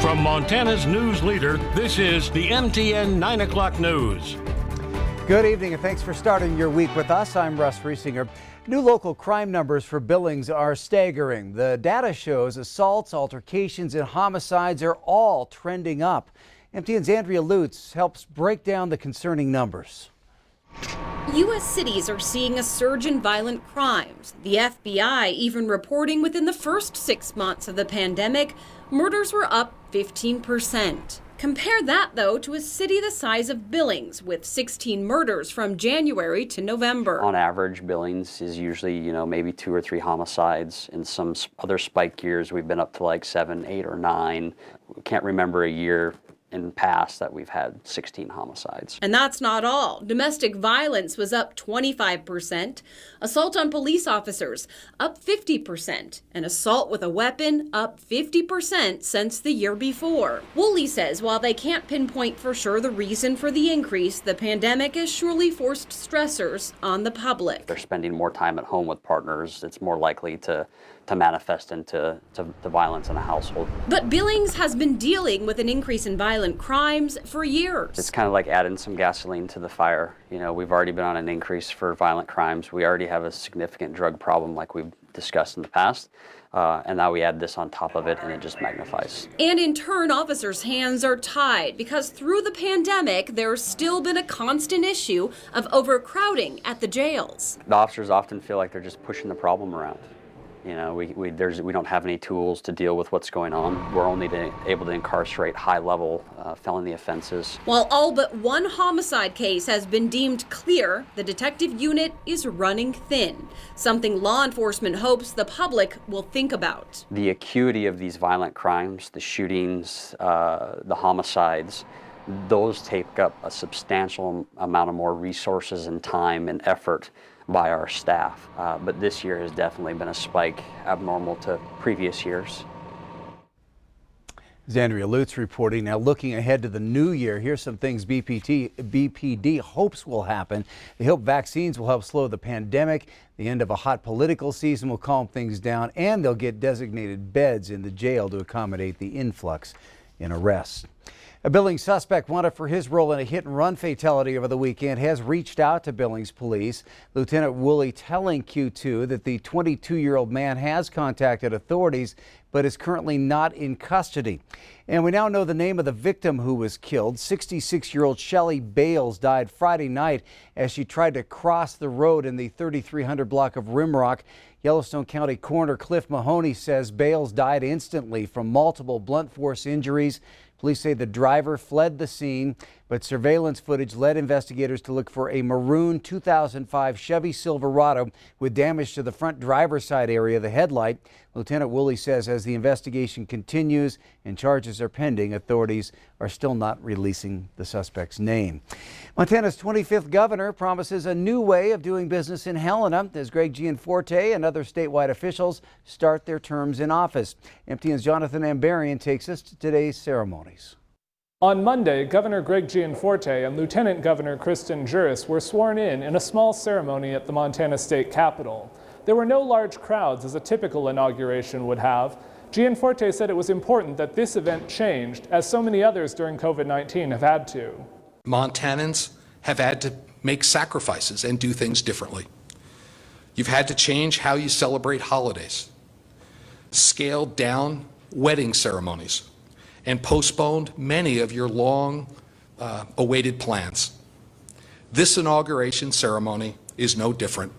From Montana's news leader, this is the MTN 9 o'clock news. Good evening and thanks for starting your week with us. I'm Russ Riesinger. New local crime numbers for Billings are staggering. The data shows assaults, altercations, and homicides are all trending up. MTN's Andrea Lutz helps break down the concerning numbers. U.S. cities are seeing a surge in violent crimes. The FBI even reporting within the first 6 months of the pandemic, murders were up 15%. Compare that, though, to a city the size of Billings, with 16 murders from January to November. On average, Billings is usually, maybe 2 or 3 homicides. In some other spike years, we've been up to like 7, 8, or 9. We can't remember a year in the past that we've had 16 homicides. And that's not all. Domestic violence was up 25%, assault on police officers up 50%, and assault with a weapon up 50% since the year before. Woolley says while they can't pinpoint for sure the reason for the increase, the pandemic has surely forced stressors on the public. They're spending more time at home with partners. It's more likely to manifest into violence in a household. But Billings has been dealing with an increase in violent crimes for years. It's kind of like adding some gasoline to the fire. We've already been on an increase for violent crimes. We already have a significant drug problem like we've discussed in the past. And now we add this on top of it and it just magnifies. And in turn, officers' hands are tied because through the pandemic, there's still been a constant issue of overcrowding at the jails. The officers often feel like they're just pushing the problem around. We don't have any tools to deal with what's going on. We're only able to incarcerate high-level felony offenses. While all but one homicide case has been deemed clear, the detective unit is running thin, something law enforcement hopes the public will think about. The acuity of these violent crimes, the shootings, the homicides, those take up a substantial amount of more resources and time and effort by our staff. But this year has definitely been a spike abnormal to previous years. Andrea Lutz reporting. Now looking ahead to the new year, here's some things BPD hopes will happen. They hope vaccines will help slow the pandemic. The end of a hot political season will calm things down, and they'll get designated beds in the jail to accommodate the influx in arrests. A Billings suspect wanted for his role in a hit-and-run fatality over the weekend has reached out to Billings police. Lieutenant Woolley telling Q2 that the 22-year-old man has contacted authorities but is currently not in custody. And we now know the name of the victim who was killed. 66-year-old Shelley Bales died Friday night as she tried to cross the road in the 3300 block of Rimrock. Yellowstone County Coroner Cliff Mahoney says Bales died instantly from multiple blunt force injuries. Police say the driver fled the scene, but surveillance footage led investigators to look for a maroon 2005 Chevy Silverado with damage to the front driver's side area of the headlight. Lieutenant Woolley says as the investigation continues and charges are pending, authorities are still not releasing the suspect's name. Montana's 25th governor promises a new way of doing business in Helena as Greg Gianforte and other statewide officials start their terms in office. MTN's Jonathan Ambarian takes us to today's ceremonies. On Monday, Governor Greg Gianforte and Lieutenant Governor Kristen Juris were sworn in a small ceremony at the Montana State Capitol. There were no large crowds as a typical inauguration would have. Gianforte said it was important that this event changed, as so many others during COVID-19 have had to. Montanans have had to make sacrifices and do things differently. You've had to change how you celebrate holidays, scaled down wedding ceremonies, and postponed many of your long awaited plans. This inauguration ceremony is no different.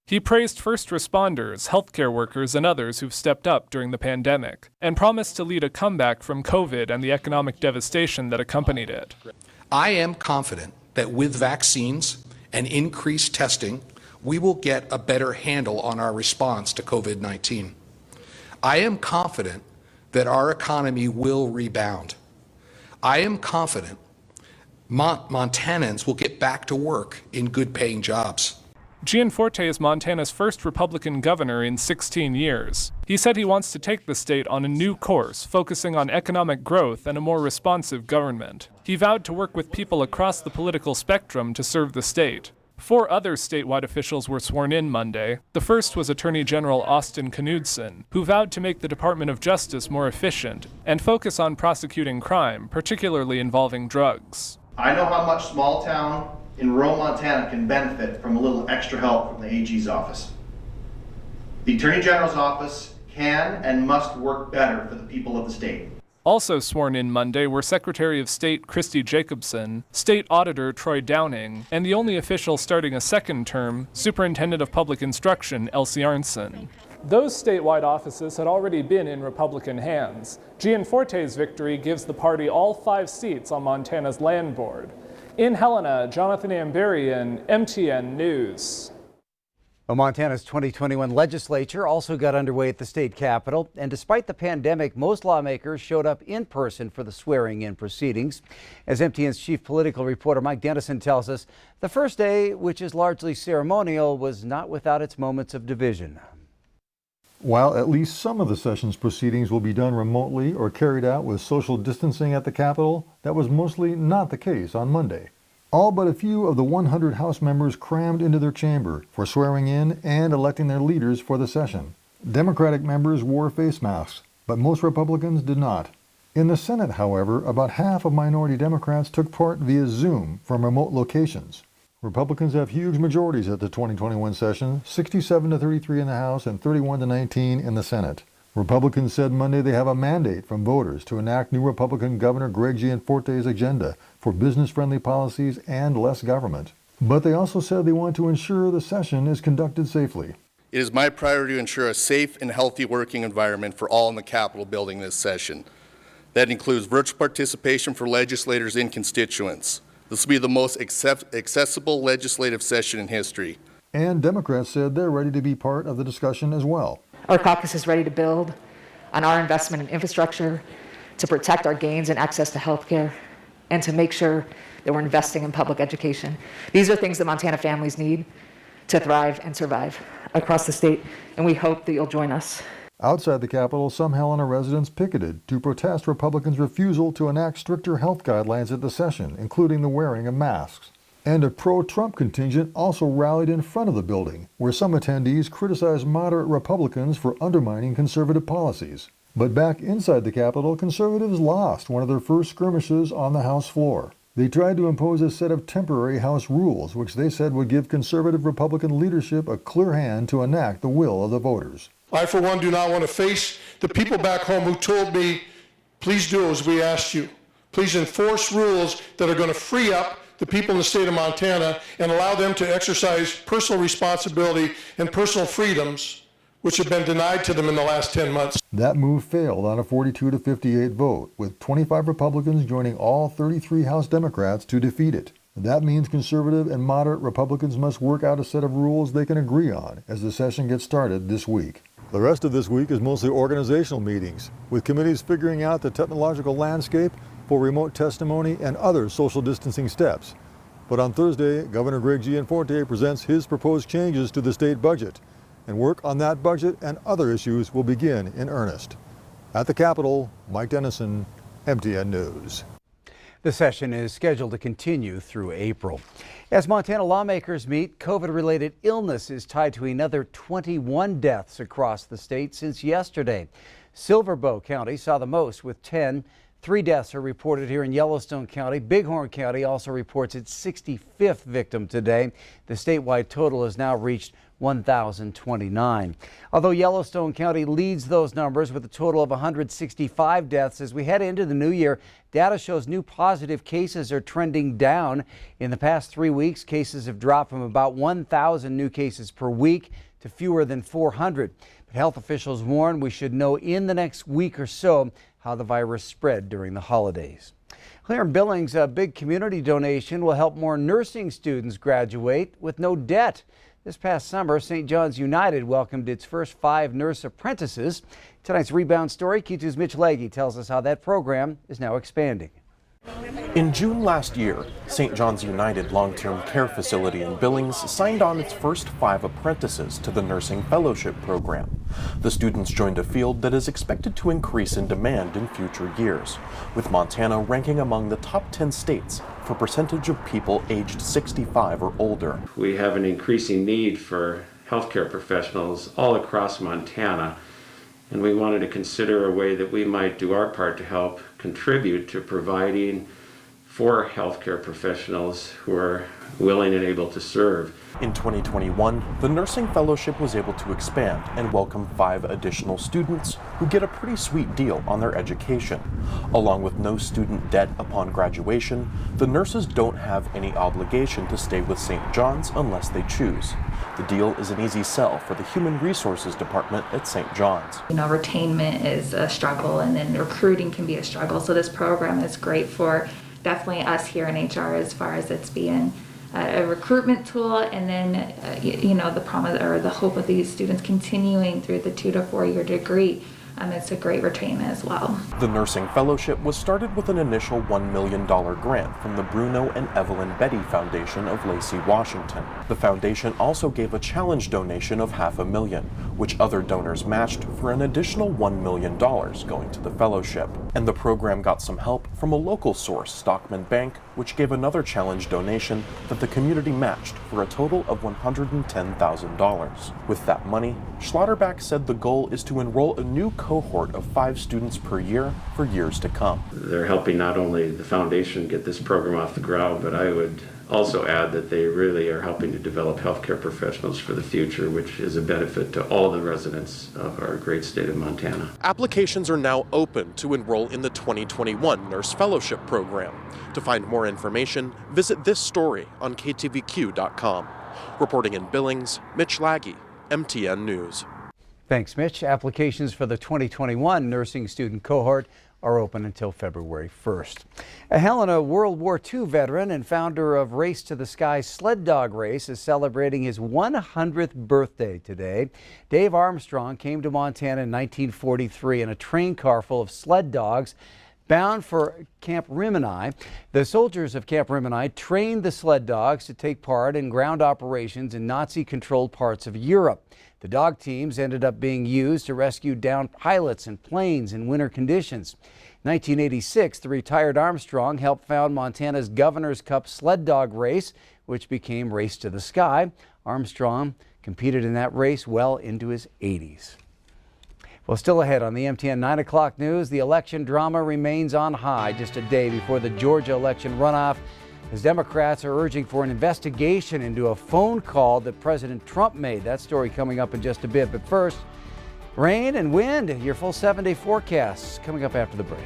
He praised first responders, healthcare workers, and others who've stepped up during the pandemic, and promised to lead a comeback from COVID and the economic devastation that accompanied it. I am confident that with vaccines and increased testing, we will get a better handle on our response to COVID-19. I am confident that our economy will rebound. I am confident Montanans will get back to work in good-paying jobs. Gianforte is Montana's first Republican governor in 16 years. He said he wants to take the state on a new course, focusing on economic growth and a more responsive government. He vowed to work with people across the political spectrum to serve the state. 4 other statewide officials were sworn in Monday. The first was Attorney General Austin Knudsen, who vowed to make the Department of Justice more efficient and focus on prosecuting crime, particularly involving drugs. I know how much small town in rural Montana can benefit from a little extra help from the AG's office. The Attorney General's office can and must work better for the people of the state. Also sworn in Monday were Secretary of State Christy Jacobson, State Auditor Troy Downing, and the only official starting a second term, Superintendent of Public Instruction Elsie Arnson. Those statewide offices had already been in Republican hands. Gianforte's victory gives the party all 5 seats on Montana's land board. In Helena, Jonathan Amberian, MTN News. Well, Montana's 2021 legislature also got underway at the state capitol, and despite the pandemic, most lawmakers showed up in person for the swearing-in proceedings. As MTN's chief political reporter Mike Dennison tells us, the first day, which is largely ceremonial, was not without its moments of division. While at least some of the session's proceedings will be done remotely or carried out with social distancing at the Capitol, that was mostly not the case on Monday. All but a few of the 100 House members crammed into their chamber for swearing in and electing their leaders for the session. Democratic members wore face masks, but most Republicans did not. In the Senate, however, about half of minority Democrats took part via Zoom from remote locations. Republicans have huge majorities at the 2021 session, 67-33 in the House and 31-19 in the Senate. Republicans said Monday they have a mandate from voters to enact new Republican Governor Greg Gianforte's agenda for business-friendly policies and less government. But they also said they want to ensure the session is conducted safely. It is my priority to ensure a safe and healthy working environment for all in the Capitol building this session. That includes virtual participation for legislators and constituents. This will be the most accessible legislative session in history. And Democrats said they're ready to be part of the discussion as well. Our caucus is ready to build on our investment in infrastructure, to protect our gains in access to health care, and to make sure that we're investing in public education. These are things that Montana families need to thrive and survive across the state, and we hope that you'll join us. Outside the Capitol, some Helena residents picketed to protest Republicans' refusal to enact stricter health guidelines at the session, including the wearing of masks. And a pro-Trump contingent also rallied in front of the building, where some attendees criticized moderate Republicans for undermining conservative policies. But back inside the Capitol, conservatives lost one of their first skirmishes on the House floor. They tried to impose a set of temporary House rules, which they said would give conservative Republican leadership a clear hand to enact the will of the voters. I, for one, do not want to face the people back home who told me, please do as we asked you. Please enforce rules that are going to free up the people in the state of Montana and allow them to exercise personal responsibility and personal freedoms which have been denied to them in the last 10 months. That move failed on a 42-58 vote, with 25 Republicans joining all 33 House Democrats to defeat it. That means conservative and moderate Republicans must work out a set of rules they can agree on as the session gets started this week. The rest of this week is mostly organizational meetings, with committees figuring out the technological landscape for remote testimony and other social distancing steps. But on Thursday, Governor Greg Gianforte presents his proposed changes to the state budget, and work on that budget and other issues will begin in earnest. At the Capitol, Mike Dennison, MTN News. The session is scheduled to continue through April. As Montana lawmakers meet, COVID-related illness is tied to another 21 deaths across the state since yesterday. Silverbow County saw the most with 10. 3 deaths are reported here in Yellowstone County. Bighorn County also reports its 65th victim today. The statewide total has now reached 1,029. Although Yellowstone County leads those numbers with a total of 165 deaths, as we head into the new year, data shows new positive cases are trending down. In the past 3 weeks, cases have dropped from about 1,000 new cases per week to fewer than 400. But health officials warn we should know in the next week or so how the virus spread during the holidays. Here in Billings, a big community donation will help more nursing students graduate with no debt. This past summer, St. John's United welcomed its first 5 nurse apprentices. Tonight's Rebound story, Q2's Mitch Legge tells us how that program is now expanding. In June last year, St. John's United long-term care facility in Billings signed on its first 5 apprentices to the nursing fellowship program. The students joined a field that is expected to increase in demand in future years, with Montana ranking among the top 10 states for for percentage of people aged 65 or older. We have an increasing need for healthcare professionals all across Montana, and we wanted to consider a way that we might do our part to help contribute to providing for healthcare professionals who are willing and able to serve. In 2021, the Nursing Fellowship was able to expand and welcome 5 additional students who get a pretty sweet deal on their education. Along with no student debt upon graduation, the nurses don't have any obligation to stay with St. John's unless they choose. The deal is an easy sell for the Human Resources Department at St. John's. Retainment is a struggle, and then recruiting can be a struggle. So this program is great for definitely us here in HR as far as it's being a recruitment tool, and then the promise or the hope of these students continuing through the 2 to 4 year degree. It's a great retainment as well. The Nursing Fellowship was started with an initial $1 million grant from the Bruno and Evelyn Betty Foundation of Lacey, Washington. The foundation also gave a challenge donation of $500,000, which other donors matched for an additional $1 million going to the fellowship. And the program got some help from a local source, Stockman Bank, which gave another challenge donation that the community matched for a total of $110,000. With that money, Schlotterbeck said the goal is to enroll a new cohort of 5 students per year for years to come. They're helping not only the foundation get this program off the ground, but I would also add that they really are helping to develop healthcare professionals for the future, which is a benefit to all the residents of our great state of Montana. Applications are now open to enroll in the 2021 Nurse Fellowship Program. To find more information, visit this story on ktvq.com. Reporting in Billings, Mitch Laggy, MTN News. Thanks, Mitch. Applications for the 2021 nursing student cohort are open until February 1st. Helena, World War II veteran and founder of Race to the Sky Sled Dog Race, is celebrating his 100th birthday today. Dave Armstrong came to Montana in 1943 in a train car full of sled dogs bound for Camp Rimini. The soldiers of Camp Rimini trained the sled dogs to take part in ground operations in Nazi-controlled parts of Europe. The dog teams ended up being used to rescue downed pilots and planes in winter conditions. In 1986, the retired Armstrong helped found Montana's Governor's Cup sled dog race, which became Race to the Sky. Armstrong competed in that race well into his 80s. Well, still ahead on the MTN 9 o'clock news, the election drama remains on high just a day before the Georgia election runoff, as Democrats are urging for an investigation into a phone call that President Trump made. That story coming up in just a bit. But first, rain and wind, your full 7-day forecasts coming up after the break.